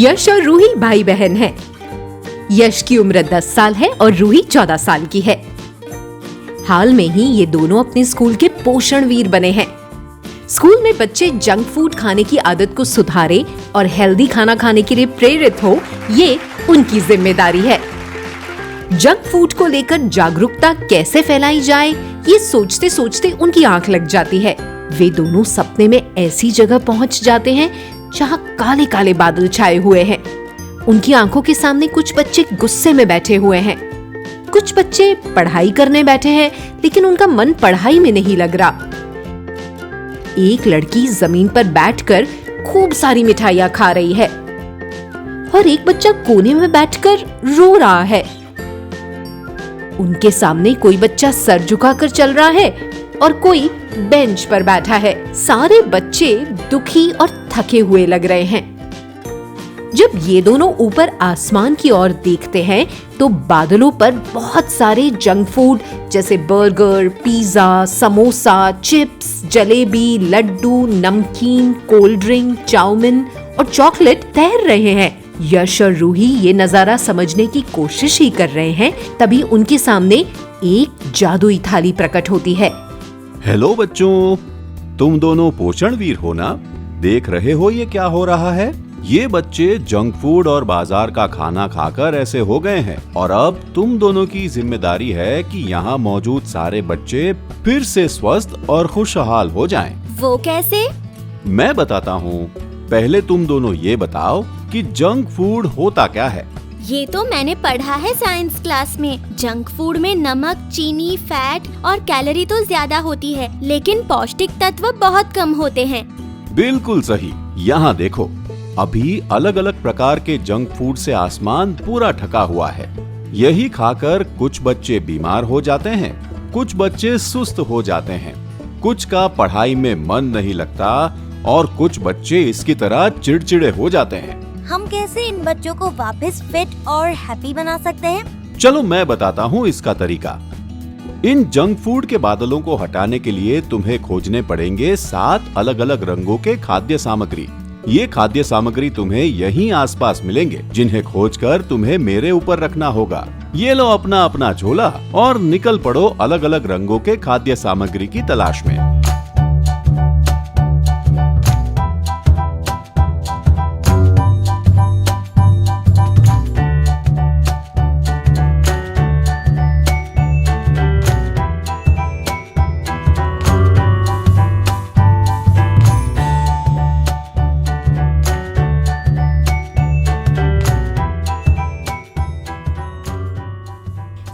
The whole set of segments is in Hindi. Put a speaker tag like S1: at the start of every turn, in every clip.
S1: यश और रूही भाई बहन हैं। यश की उम्र 10 साल है और रूही 14 साल की है। हाल में ही ये दोनों अपने स्कूल के पोषण वीर बने हैं। स्कूल में बच्चे जंक फूड खाने की आदत को सुधारे और हेल्दी खाना खाने के लिए प्रेरित हो, ये उनकी जिम्मेदारी है। जंक फूड को लेकर जागरूकता कैसे फैलाई जाए, ये सोचते सोचते उनकी आंख लग जाती है। वे दोनों सपने में ऐसी जगह पहुंच जाते हैं जहां काले काले बादल छाए हुए हैं। उनकी आंखों के सामने कुछ बच्चे गुस्से में बैठे हुए हैं, कुछ बच्चे पढ़ाई करने बैठे हैं, लेकिन उनका मन पढ़ाई में नहीं लग रहा। एक लड़की जमीन पर बैठकर खूब सारी मिठाइयां खा रही है और एक बच्चा कोने में बैठकर रो रहा है। उनके सामने कोई बच्चा सर झुकाकर चल रहा है और कोई बेंच पर बैठा है। सारे बच्चे दुखी और थके हुए लग रहे हैं। जब ये दोनों ऊपर आसमान की ओर देखते हैं तो बादलों पर बहुत सारे जंक फूड जैसे burger, pizza, samosa, chips, jalebi, laddoo, namkeen, cold drink, chow mein और चॉकलेट तैर रहे हैं। यश और रूही ये नजारा समझने की कोशिश ही कर रहे हैं, तभी उनके सामने एक जादुई थाली प्रकट होती है।
S2: हेलो बच्चों, तुम दोनों पोषण वीर हो ना? देख रहे हो ये क्या हो रहा है? ये बच्चे जंक फूड और बाजार का खाना खाकर ऐसे हो गए हैं और अब तुम दोनों की जिम्मेदारी है कि यहाँ मौजूद सारे बच्चे फिर से स्वस्थ और खुशहाल हो जाएं।
S3: वो कैसे?
S2: मैं बताता हूँ। पहले तुम दोनों ये बताओ कि जंक फूड होता क्या है?
S3: ये तो मैंने पढ़ा है साइंस क्लास में। जंक फूड में नमक, चीनी, फैट और कैलोरी तो ज्यादा होती है, लेकिन पौष्टिक तत्व बहुत कम होते हैं।
S2: बिल्कुल सही। यहाँ देखो, अभी अलग अलग प्रकार के जंक फूड से आसमान पूरा ढका हुआ है। यही खाकर कुछ बच्चे बीमार हो जाते हैं, कुछ बच्चे सुस्त हो जाते हैं, कुछ का पढ़ाई में मन नहीं लगता और कुछ बच्चे इसकी तरह चिड़चिड़े हो जाते हैं।
S3: हम कैसे इन बच्चों को वापस फिट और हैप्पी बना सकते हैं?
S2: चलो मैं बताता हूँ इसका तरीका। इन जंक फूड के बादलों को हटाने के लिए तुम्हें खोजने पड़ेंगे 7 अलग अलग रंगों के खाद्य सामग्री। ये खाद्य सामग्री तुम्हें यहीं आसपास मिलेंगे, जिन्हें खोजकर तुम्हें मेरे ऊपर रखना होगा। ये लो अपना अपना झोला और निकल पड़ो अलग अलग रंगों के खाद्य सामग्री की तलाश में।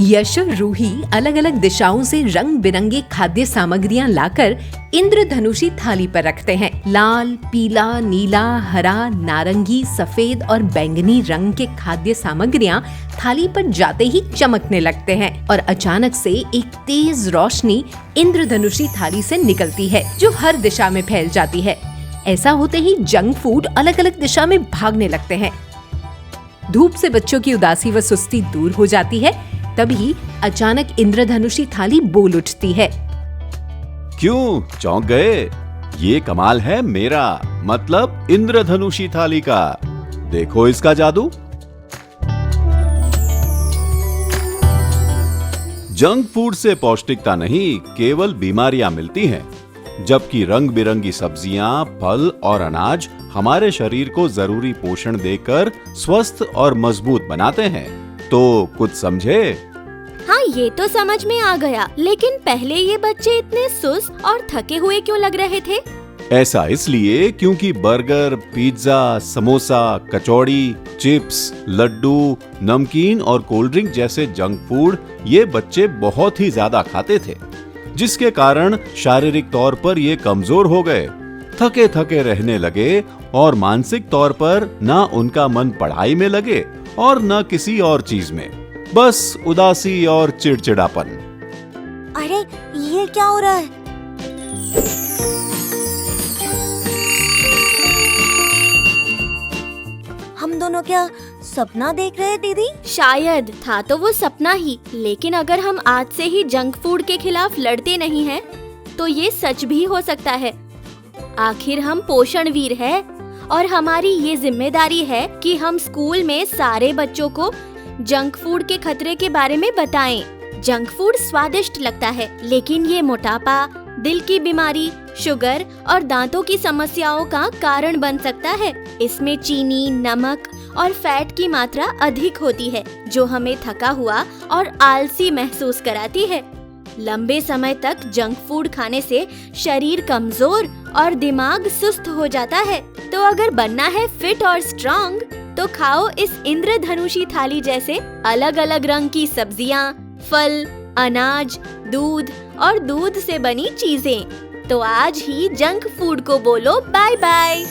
S1: यश और रूही अलग अलग दिशाओं से रंग बिरंगे खाद्य सामग्रियां लाकर इंद्रधनुषी थाली पर रखते हैं। लाल, पीला, नीला, हरा, नारंगी, सफेद और बैंगनी रंग के खाद्य सामग्रियां थाली पर जाते ही चमकने लगते हैं और अचानक से एक तेज रोशनी इंद्रधनुषी थाली से निकलती है, जो हर दिशा में फैल जाती है। ऐसा होते ही जंक फूड अलग अलग दिशा में भागने लगते हैं। धूप से बच्चों की उदासी व सुस्ती दूर हो जाती है। तभी अचानक इंद्रधनुषी थाली बोल उठती है।
S2: क्यों चौंक गए? ये कमाल है मेरा, मतलब इंद्रधनुषी थाली का। देखो इसका जादू। जंक फूड से पौष्टिकता नहीं, केवल बीमारियां मिलती हैं, जबकि रंग बिरंगी सब्जियां, फल और अनाज हमारे शरीर को जरूरी पोषण देकर स्वस्थ और मजबूत बनाते हैं। तो कुछ समझे?
S3: हाँ, ये तो समझ में आ गया, लेकिन पहले ये बच्चे इतने सुस्त और थके हुए क्यों लग रहे थे?
S2: ऐसा इसलिए क्योंकि बर्गर, पिज्जा, समोसा, कचौड़ी, चिप्स, लड्डू, नमकीन और कोल्ड ड्रिंक जैसे जंक फूड ये बच्चे बहुत ही ज्यादा खाते थे, जिसके कारण शारीरिक तौर पर ये कमजोर हो गए, थके थके रहने लगे और मानसिक तौर पर ना उनका मन पढ़ाई में लगे और न किसी और चीज में, बस उदासी और चिड़चिड़ापन।
S3: अरे ये क्या हो रहा है? हम दोनों क्या सपना देख रहे हैं दीदी? शायद था तो वो सपना ही, लेकिन अगर हम आज से ही जंक फूड के खिलाफ लड़ते नहीं हैं, तो ये सच भी हो सकता है। आखिर हम पोषण वीर हैं और हमारी ये जिम्मेदारी है कि हम स्कूल में सारे बच्चों को जंक फूड के खतरे के बारे में बताएं। जंक फूड स्वादिष्ट लगता है, लेकिन ये मोटापा, दिल की बीमारी, शुगर और दांतों की समस्याओं का कारण बन सकता है। इसमें चीनी, नमक और फैट की मात्रा अधिक होती है, जो हमें थका हुआ और आलसी महसूस कराती है। लंबे समय तक जंक फूड खाने से शरीर कमजोर और दिमाग सुस्त हो जाता है। तो अगर बनना है फिट और स्ट्रॉन्ग, तो खाओ इस इंद्रधनुषी थाली जैसे अलग अलग रंग की सब्जियां, फल, अनाज, दूध और दूध से बनी चीजें। तो आज ही जंक फूड को बोलो बाय बाय।